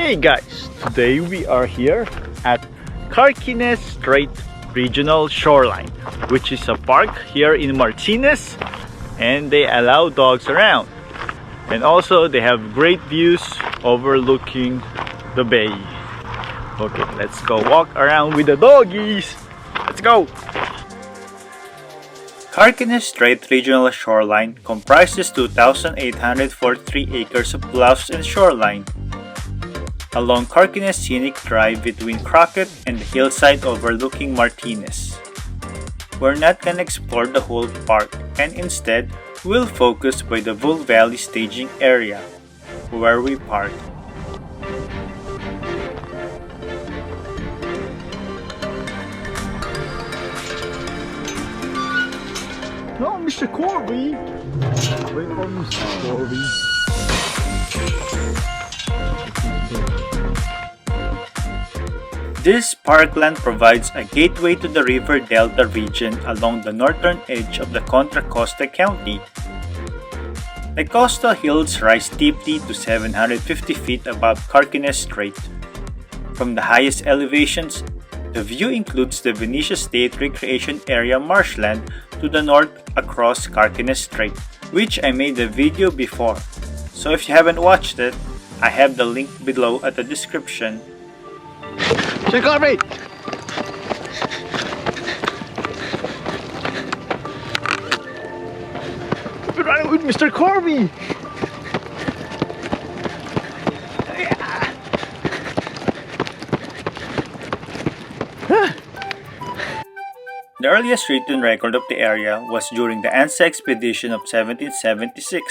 Hey guys, today we are here at Carquinez Strait Regional Shoreline, which is a park here in Martinez, and they allow dogs around. And also they have great views overlooking the bay. Okay, let's go walk around with the doggies. Let's go! Carquinez Strait Regional Shoreline comprises 2,843 acres of bluffs and shoreline along Carquinez Scenic Drive between Crockett and the hillside overlooking Martinez. We're not gonna explore the whole park, and instead, we'll focus by the Bull Valley staging area, where we park. No, Mr. Corby! Wait for Mr. Corby. This parkland provides a gateway to the River Delta region along the northern edge of the Contra Costa County. The coastal hills rise steeply to 750 feet above Carquinez Strait. From the highest elevations, the view includes the Benicia State Recreation Area marshland to the north across Carquinez Strait, which I made a video before. So if you haven't watched it, I have the link below at the description. Check out me! I've been running with Mr. Corby! The earliest written record of the area was during the Anza expedition of 1776.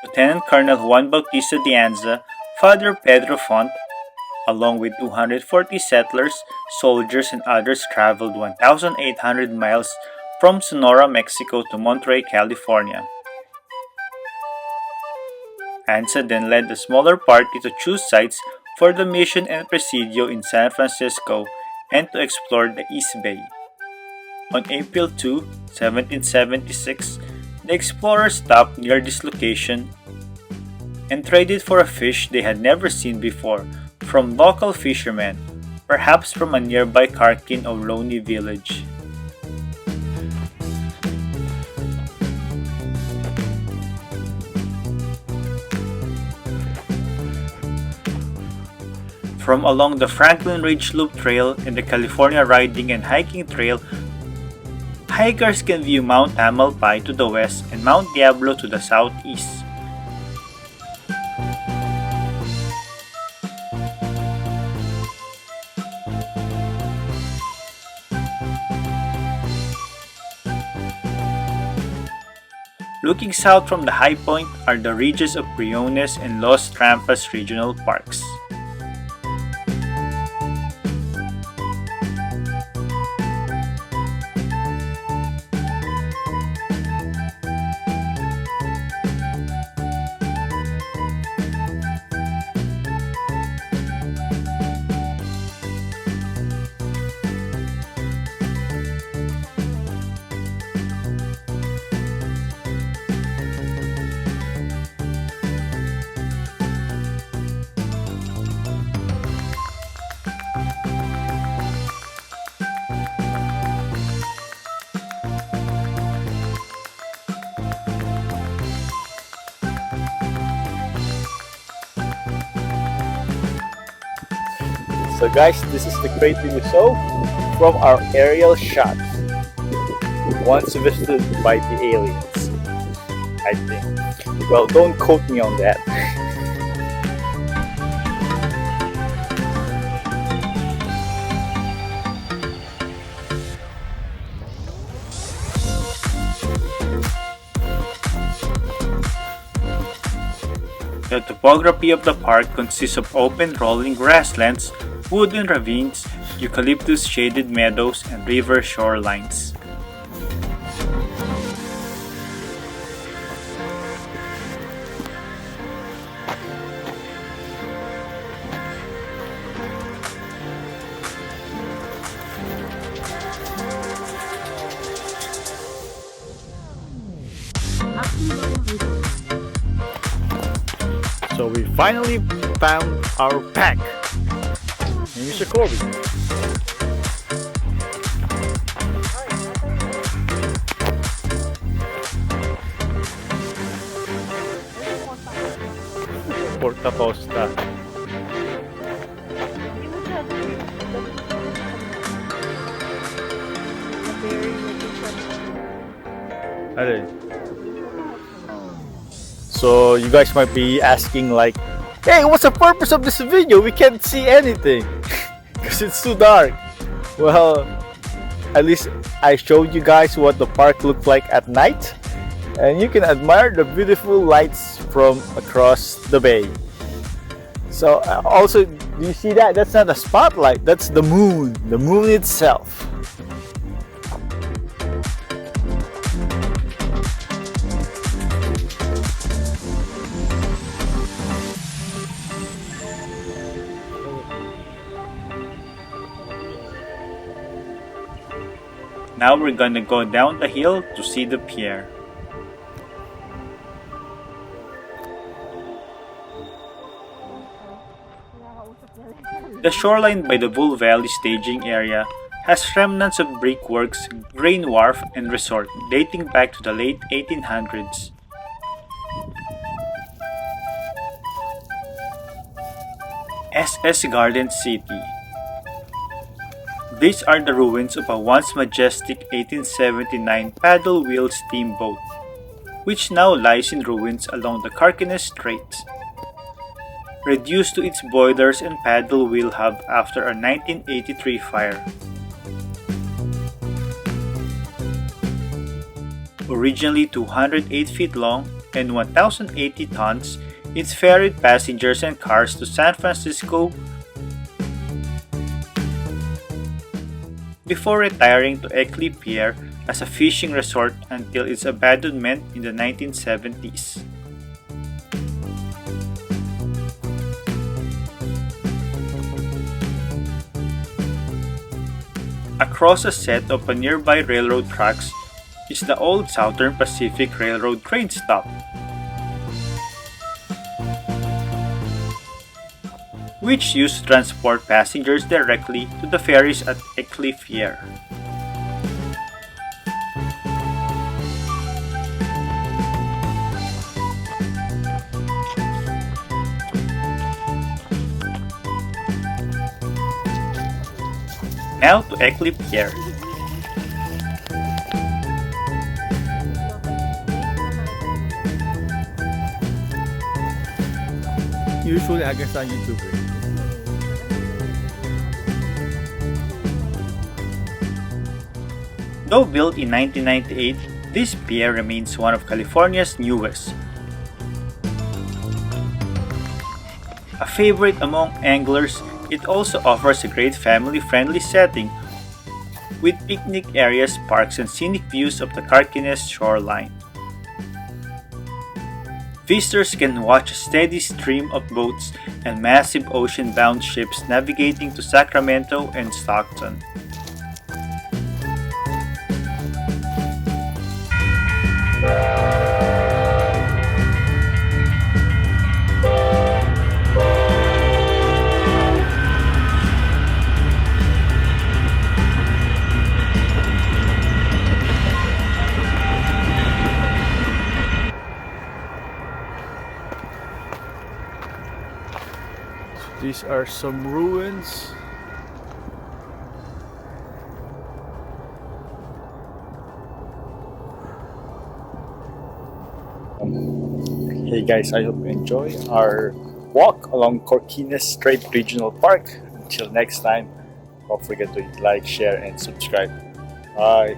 Lieutenant Colonel Juan Bautista de Anza, Father Pedro Font, along with 240 settlers, soldiers, and others traveled 1,800 miles from Sonora, Mexico to Monterey, California. Anza then led a smaller party to choose sites for the mission and presidio in San Francisco and to explore the East Bay. On April 2, 1776, the explorers stopped near this location and traded for a fish they had never seen before from local fishermen, perhaps from a nearby Carquin or Loney village. From along the Franklin Ridge Loop Trail and the California Riding and Hiking Trail, hikers can view Mount Tamalpais to the west and Mount Diablo to the southeast. Looking south from the high point are the ridges of Briones and Los Trampas regional parks. So guys, this is the great view we saw from our aerial shot, once visited by the aliens, I think. Well, don't quote me on that. The topography of the park consists of open rolling grasslands, wooded ravines, eucalyptus shaded meadows, and river shorelines. So we finally found our pack. And Mr. Corby. Porta Costa. So you guys might be asking like, hey, what's the purpose of this video? We can't see anything because it's too dark. Well, at least I showed you guys what the park looked like at night, and you can admire the beautiful lights from across the bay. So also, do you see that? That's not a spotlight, that's the moon itself. Now we're gonna go down the hill to see the pier. The shoreline by the Bull Valley staging area has remnants of brickworks, grain wharf, and resort dating back to the late 1800s. SS Garden City. These are the ruins of a once majestic 1879 paddle wheel steamboat, which now lies in ruins along the Carquinez Strait. Reduced to its boilers and paddle wheel hub after a 1983 fire. Originally 208 feet long and 1,080 tons, it ferried passengers and cars to San Francisco before retiring to Eckley Pier as a fishing resort until its abandonment in the 1970s. Across a set of nearby railroad tracks is the old Southern Pacific Railroad train stop, which used to transport passengers directly to the ferries at Eckley Pier. Now to Eckley Pier. Usually I guess on YouTube. Though built in 1998, this pier remains one of California's newest. A favorite among anglers, it also offers a great family-friendly setting with picnic areas, parks, and scenic views of the Carquinez shoreline. Visitors can watch a steady stream of boats and massive ocean-bound ships navigating to Sacramento and Stockton. These are some ruins. Hey guys, I hope you enjoy our walk along Carquinez Strait Regional Park. Until next time, don't forget to like, share, and subscribe. Bye.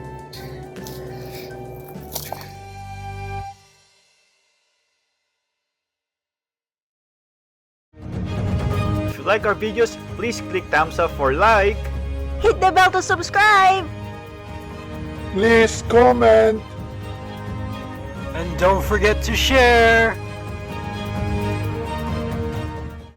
If you like our videos, please click thumbs up for like. Hit the bell to subscribe. Please comment. And don't forget to share.